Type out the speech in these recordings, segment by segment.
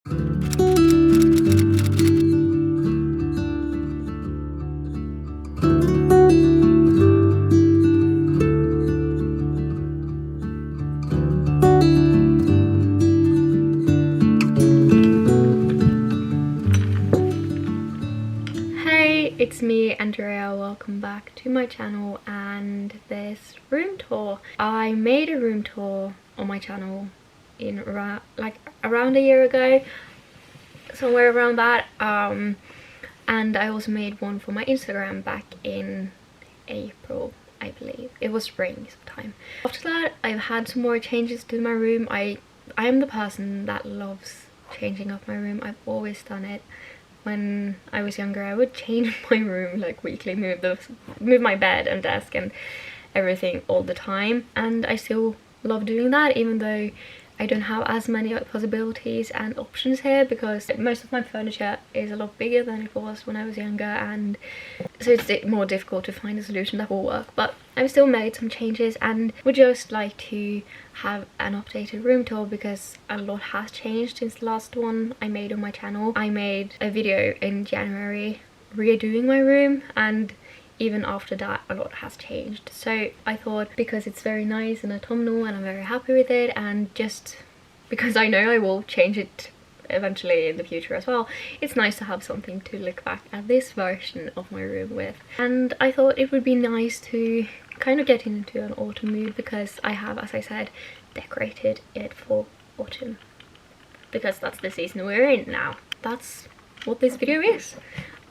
Hey, it's me, Andrea. Welcome back to my channel and this room tour. I made a room tour on my channel in around a year ago, somewhere around that, and I also made one for my Instagram back in April, I believe. It was spring sometime. After that, I've had some more changes to my room. I am the person that loves changing up my room. I've always done it. When I was younger, I would change my room like weekly, move my bed and desk and everything all the time, and I still love doing that, even though I don't have as many possibilities and options here, because most of my furniture is a lot bigger than it was when I was younger, and so it's more difficult to find a solution that will work. But I've still made some changes and would just like to have an updated room tour because a lot has changed since the last one I made on my channel. I made a video in January redoing my room, and even after that a lot has changed. So I thought, because it's very nice and autumnal and I'm very happy with it, and just because I know I will change it eventually in the future as well, it's nice to have something to look back at this version of my room with. And I thought it would be nice to kind of get into an autumn mood, because I have, as I said, decorated it for autumn, because that's the season we're in now. That's what this video is,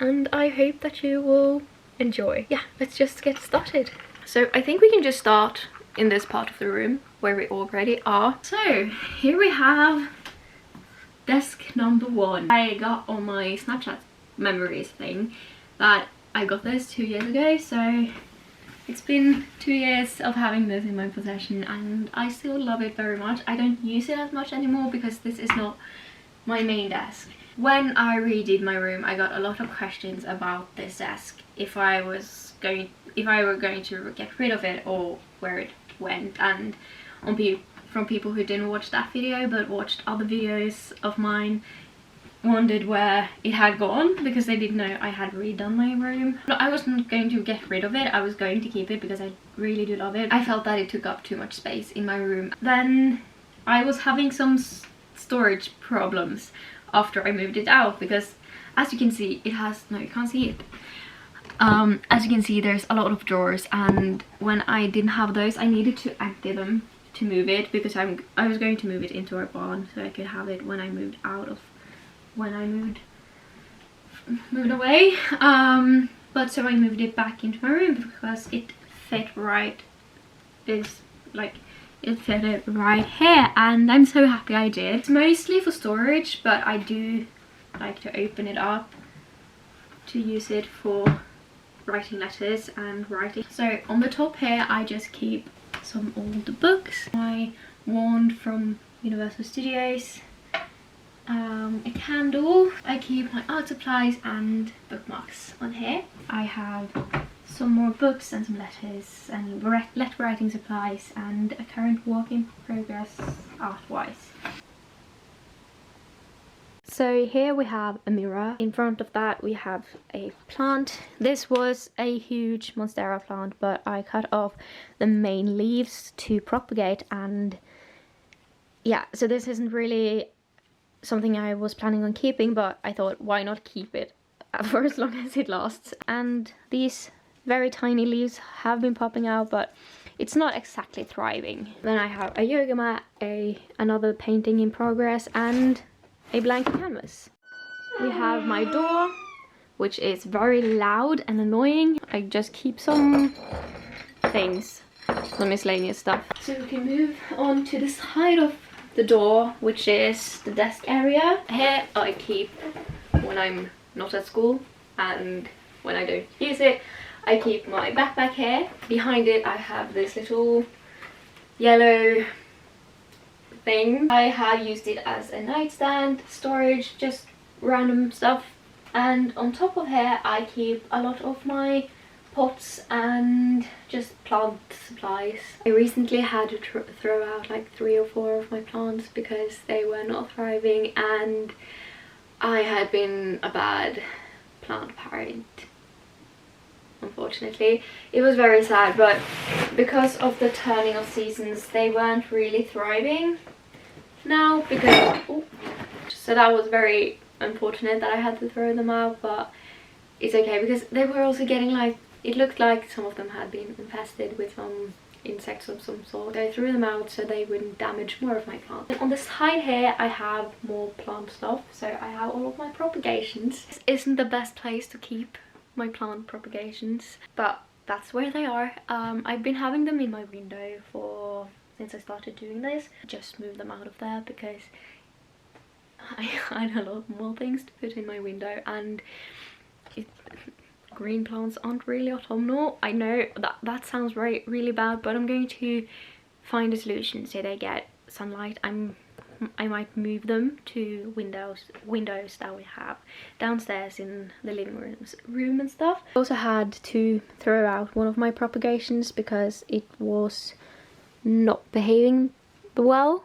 and I hope that you will enjoy. Yeah, let's just get started. So I think we can just start in this part of the room where we already are. So here we have desk number 1. I got on my Snapchat memories thing that I got this 2 years ago, so it's been 2 years of having this in my possession and I still love it very much. I don't use it as much anymore because this is not my main desk. When I redid my room, I got a lot of questions about this desk, if I were going to get rid of it or where it went, and from people who didn't watch that video but watched other videos of mine, wondered where it had gone because they didn't know I had redone my room. No, I wasn't going to get rid of it, I was going to keep it because I really do love it. I felt that it took up too much space in my room. Then I was having some storage problems after I moved it out, because as you can see, it has, no, you can't see it. As you can see, there's a lot of drawers, and when I didn't have those, I needed to empty them to move it, because I was going to move it into our barn so I could have it when I moved away. But so I moved it back into my room because it fit right, it fit it right here, and I'm so happy I did. It's mostly for storage, but I do like to open it up to use it for writing letters and writing. So on the top here I just keep some old books, my wand from Universal Studios, a candle. I keep my art supplies and bookmarks on here. I have some more books and some letters and letter writing supplies and a current work in progress art-wise. So here we have a mirror. In front of that we have a plant. This was a huge monstera plant, but I cut off the main leaves to propagate, and yeah, so this isn't really something I was planning on keeping, but I thought, why not keep it for as long as it lasts. And these very tiny leaves have been popping out, but it's not exactly thriving. Then I have a yoga mat, another painting in progress, and a blank canvas. We have my door, which is very loud and annoying. I just keep some things, some miscellaneous stuff. So we can move on to the side of the door, which is the desk area. Here I keep when I'm not at school, and when I don't use it, I keep my backpack here. Behind it I have this little yellow thing. I have used it as a nightstand, storage, just random stuff. And on top of here I keep a lot of my pots and just plant supplies. I recently had to throw out like 3 or 4 of my plants because they were not thriving, and I had been a bad plant parent, unfortunately. It was very sad, but because of the turning of seasons they weren't really thriving now, because so that was very unfortunate that I had to throw them out, but it's okay because they were also getting like, it looked like some of them had been infested with some insects of some sort. I threw them out so they wouldn't damage more of my plants. On the side here I have more plant stuff, so I have all of my propagations. This isn't the best place to keep my plant propagations, but that's where they are. I've been having them in my window since I started doing this. Just moved them out of there because I had a lot more things to put in my window, and green plants aren't really autumnal. I know that sounds really bad, but I'm going to find a solution so they get sunlight. I might move them to windows that we have downstairs in the living room and stuff. I also had to throw out one of my propagations because it was not behaving well.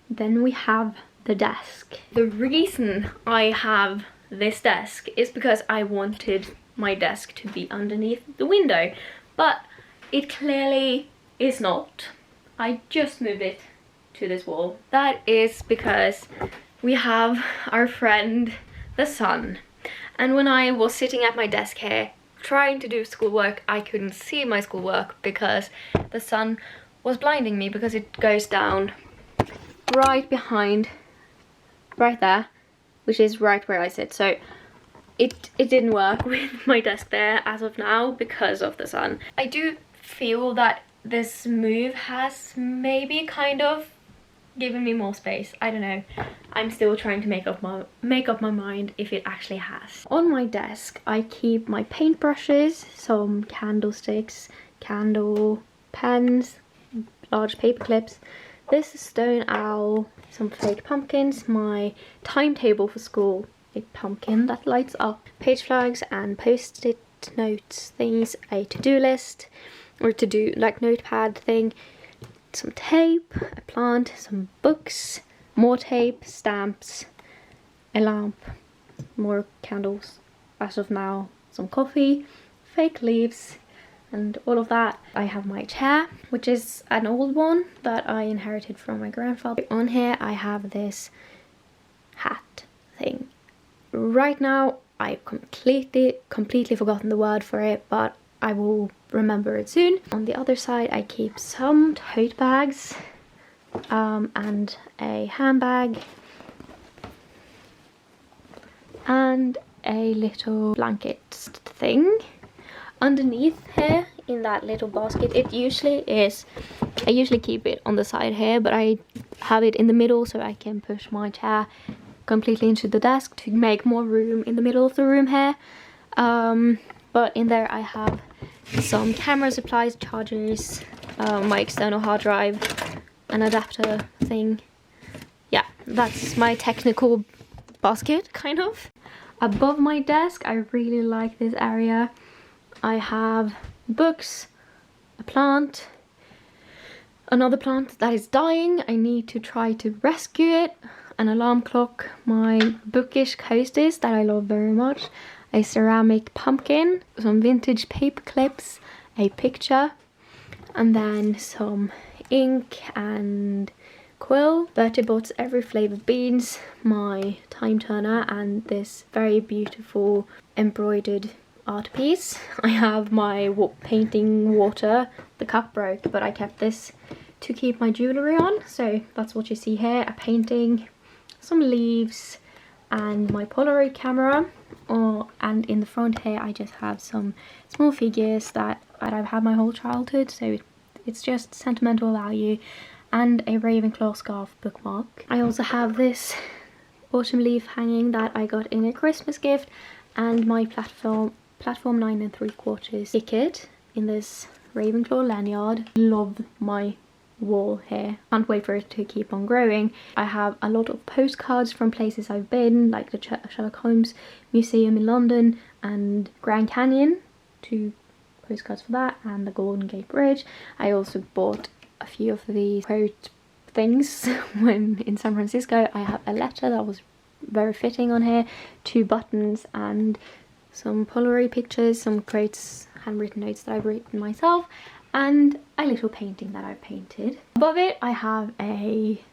Then we have the desk. The reason I have this desk is because I wanted my desk to be underneath the window, but it clearly is not. I just moved it to this wall. That is because we have our friend the sun, and when I was sitting at my desk here trying to do schoolwork, I couldn't see my schoolwork because the sun was blinding me, because it goes down right behind, right there, which is right where I sit. So it didn't work with my desk there as of now because of the sun. I do feel that this move has maybe kind of given me more space. I don't know. I'm still trying to make up my mind if it actually has. On my desk I keep my paintbrushes, some candlesticks, candle pens, large paper clips. This is stone owl, some fake pumpkins, my timetable for school, a pumpkin that lights up, page flags and post-it notes things, a to-do list or to-do like notepad thing, some tape, a plant, some books, more tape, stamps, a lamp, more candles as of now, some coffee, fake leaves, and all of that. I have my chair, which is an old one that I inherited from my grandfather. On here I have this hat thing. Right now I've completely forgotten the word for it, but I will remember it soon. On the other side I keep some tote bags and a handbag and a little blanket thing. Underneath here in that little basket, I usually keep it on the side here, but I have it in the middle so I can push my chair completely into the desk to make more room in the middle of the room here. But in there I have some camera supplies, chargers, my external hard drive, an adapter thing. Yeah, that's my technical basket, kind of. Above my desk I really like this area. I have books, a plant, another plant that is dying, I need to try to rescue it, an alarm clock, my bookish coasters that I love very much, a ceramic pumpkin, some vintage paper clips, a picture, and then some ink and quill, Bertie Bott's Every Flavored Beans, my time turner, and this very beautiful embroidered art piece. I have my painting water. The cup broke, but I kept this to keep my jewellery on, so that's what you see here, a painting, some leaves, and my Polaroid camera. And in the front here I just have some small figures that I've had my whole childhood, so it's just sentimental value, and a Ravenclaw scarf bookmark. I also have this autumn leaf hanging that I got in a Christmas gift, and my platform 9 3/4 ticket in this Ravenclaw lanyard. Love my wall here. Can't wait for it to keep on growing. I have a lot of postcards from places I've been, like the Sherlock Holmes Museum in London and Grand Canyon 2 postcards for that, and the Golden Gate Bridge. I also bought a few of these quote things when in San Francisco. I have a letter that was very fitting on here, 2 buttons, and some Polaroid pictures, some quotes, handwritten notes that I've written myself, and a little painting that I painted. Above it I have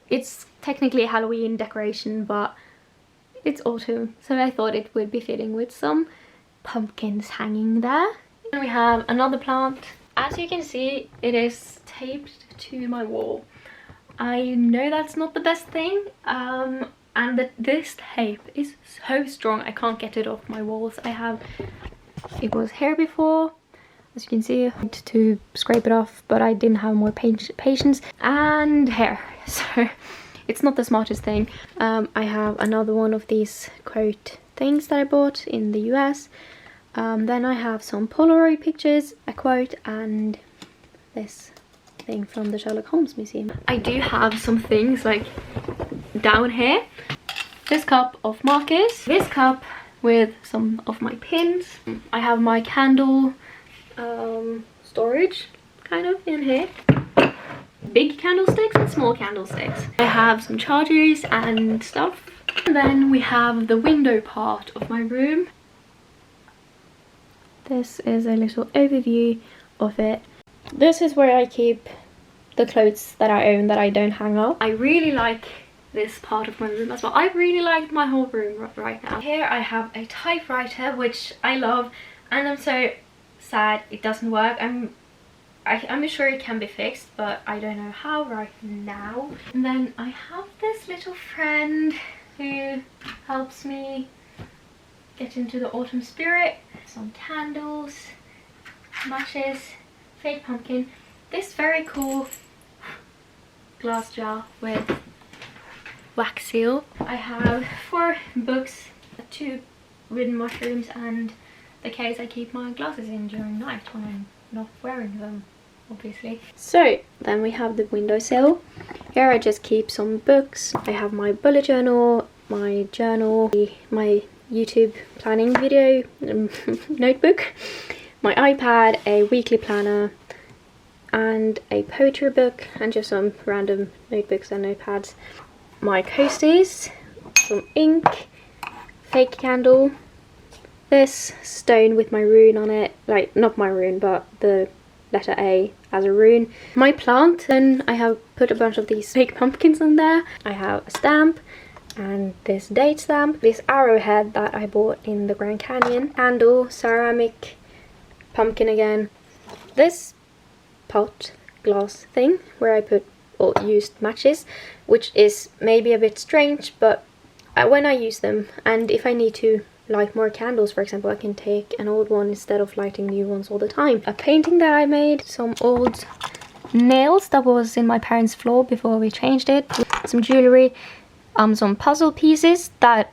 it's technically a Halloween decoration, but it's autumn, so I thought it would be fitting with some pumpkins hanging there. And we have another plant. As you can see, it is taped to my wall. I know that's not the best thing, and that this tape is so strong I can't get it off my walls. It was here before, as you can see. I had to scrape it off, but I didn't have more patience, and hair, so it's not the smartest thing. I have another one of these quote things that I bought in the US. Then I have some Polaroid pictures, a quote, and this thing from the Sherlock Holmes Museum. I do have some things like down here. This cup of markers, this cup with some of my pins. I have my candle storage kind of in here. Big candlesticks and small candlesticks. I have some chargers and stuff. And then we have the window part of my room. This is a little overview of it. This is where I keep the clothes that I own that I don't hang up. I really like this part of my room as well. I really like my whole room right now. Here I have a typewriter, which I love, and I'm so sad it doesn't work. I'm sure it can be fixed, but I don't know how right now. And then I have this little friend who helps me get into the autumn spirit. Some candles, matches, fake pumpkin, this very cool glass jar with wax seal. I have 4 books, 2 wooden mushrooms, and the case I keep my glasses in during night when I'm not wearing them, obviously. So then we have the windowsill. Here I just keep some books. I have my bullet journal, my journal, my YouTube planning video notebook, my iPad, a weekly planner, and a poetry book, and just some random notebooks and notepads. My coasties, some ink, fake candle, this stone with my rune on it, like not my rune but the letter A as a rune. My plant, then I have put a bunch of these fake pumpkins in there. I have a stamp and this date stamp, this arrowhead that I bought in the Grand Canyon, candle, ceramic, pumpkin again, this pot glass thing where I put or used matches, which is maybe a bit strange, but when I use them, and if I need to light more candles, for example, I can take an old one instead of lighting new ones all the time. A painting that I made, some old nails that was in my parents' floor before we changed it, some jewellery, some puzzle pieces that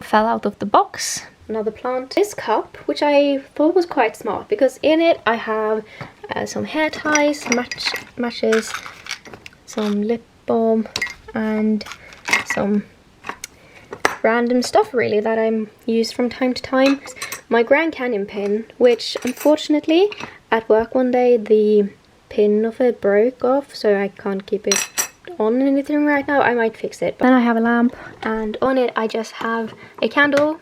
fell out of the box, another plant, this cup, which I thought was quite smart because in it I have some hair ties, matches, some lip balm, and some random stuff really that I'm used from time to time. My Grand Canyon pin, which unfortunately at work one day the pin of it broke off, so I can't keep it on anything right now. I might fix it. Then I have a lamp, and on it I just have a candle,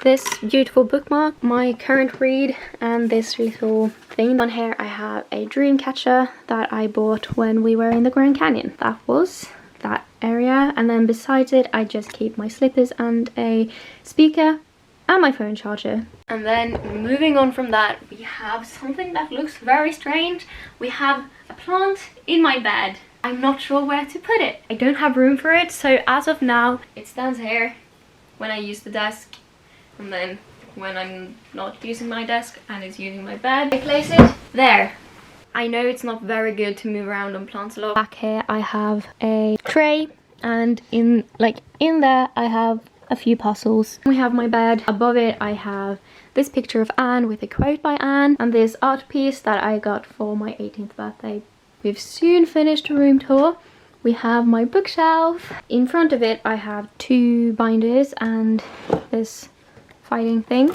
this beautiful bookmark, my current read, and this little thing. On here I have a dream catcher that I bought when we were in the Grand Canyon. That was that area, and then besides it I just keep my slippers and a speaker and my phone charger. And then moving on from that, we have something that looks very strange. We have a plant in my bed. I'm not sure where to put it. I don't have room for it, so as of now it stands here when I use the desk, and then when I'm not using my desk and it's using my bed, I place it there. I know it's not very good to move around on plants a lot. Back here I have a tray, and in there I have a few puzzles. We have my bed. Above it I have this picture of Anne with a quote by Anne, and this art piece that I got for my 18th birthday. We've soon finished a room tour. We have my bookshelf. In front of it I have 2 binders and this fighting thing.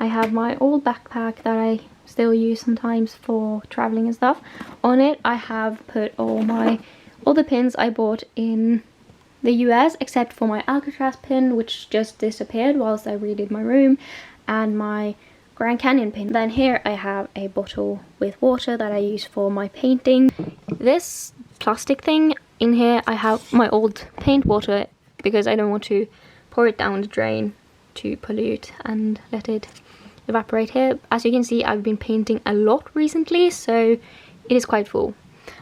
I have my old backpack that I still use sometimes for traveling and stuff. On it I have put all the pins I bought in the US, except for my Alcatraz pin, which just disappeared whilst I redid my room, and my Grand Canyon pin. Then here I have a bottle with water that I use for my painting. This plastic thing in here, I have my old paint water because I don't want to pour it down the drain to pollute and let it evaporate here. As you can see, I've been painting a lot recently, so it is quite full.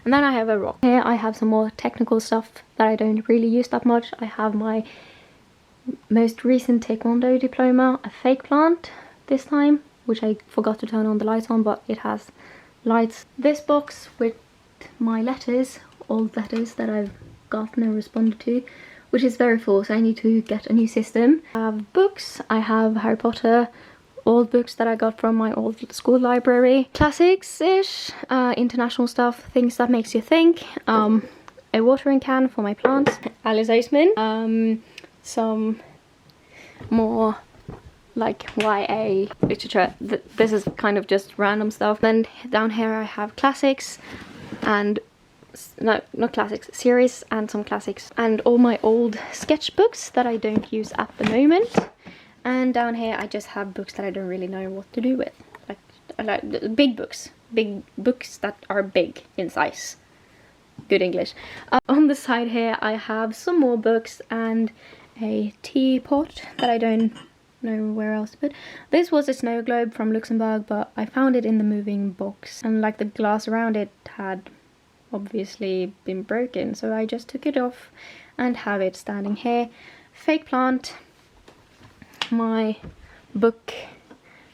And then I have a rock. Here I have some more technical stuff that I don't really use that much. I have my most recent Taekwondo diploma, a fake plant this time, which I forgot to turn on the lights on, but it has lights. This box with my letters, old letters that I've gotten and responded to, which is very full, so I need to get a new system. I have books. I have Harry Potter, old books that I got from my old school library. Classics-ish, international stuff, things that makes you think. A watering can for my plants. Alice Oseman. Some more like YA literature. This is kind of just random stuff. Then down here I have classics and no, not classics, series and some classics, and all my old sketchbooks that I don't use at the moment. And down here I just have books that I don't really know what to do with, like big books that are big in size. Good English. On the side here I have some more books and a teapot that I don't know where else to put. This was a snow globe from Luxembourg, but I found it in the moving box, and like the glass around it had obviously been broken, so I just took it off and have it standing here. Fake plant, my book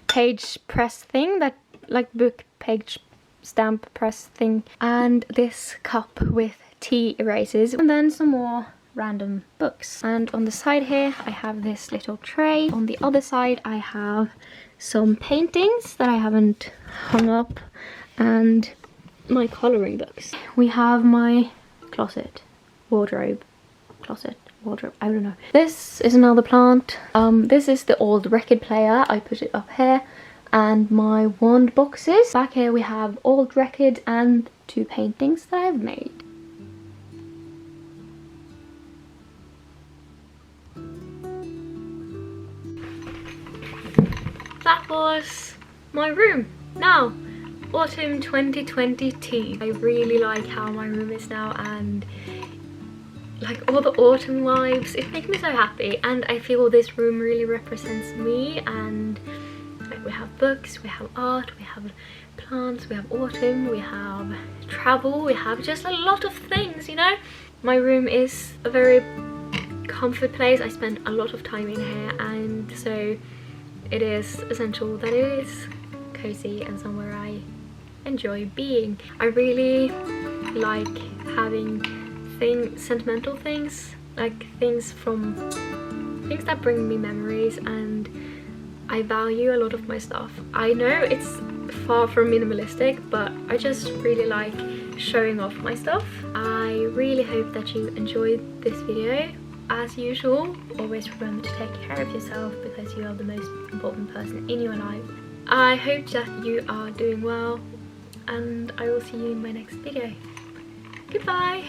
page press thing, that like book page stamp press thing, and this cup with tea erasers, and then some more random books. And on the side here I have this little tray. On the other side I have some paintings that I haven't hung up and my colouring books. We have my wardrobe, I don't know. This is another plant. This is the old record player. I put it up here, and my wand boxes. Back here we have old records and 2 paintings that I've made. That was my room. Now, autumn 2022. I really like how my room is now, and like all the autumn vibes. It makes me so happy, and I feel this room really represents me. And like, we have books, we have art, we have plants, we have autumn, we have travel, we have just a lot of things, you know? My room is a very comfort place. I spend a lot of time in here, and so it is essential that it is cozy and somewhere I enjoy being. I really like having sentimental things, like things that bring me memories, and I value a lot of my stuff. I know it's far from minimalistic, but I just really like showing off my stuff. I really hope that you enjoyed this video. As usual, always remember to take care of yourself, because you are the most important person in your life. I hope that you are doing well, and I will see you in my next video. Goodbye!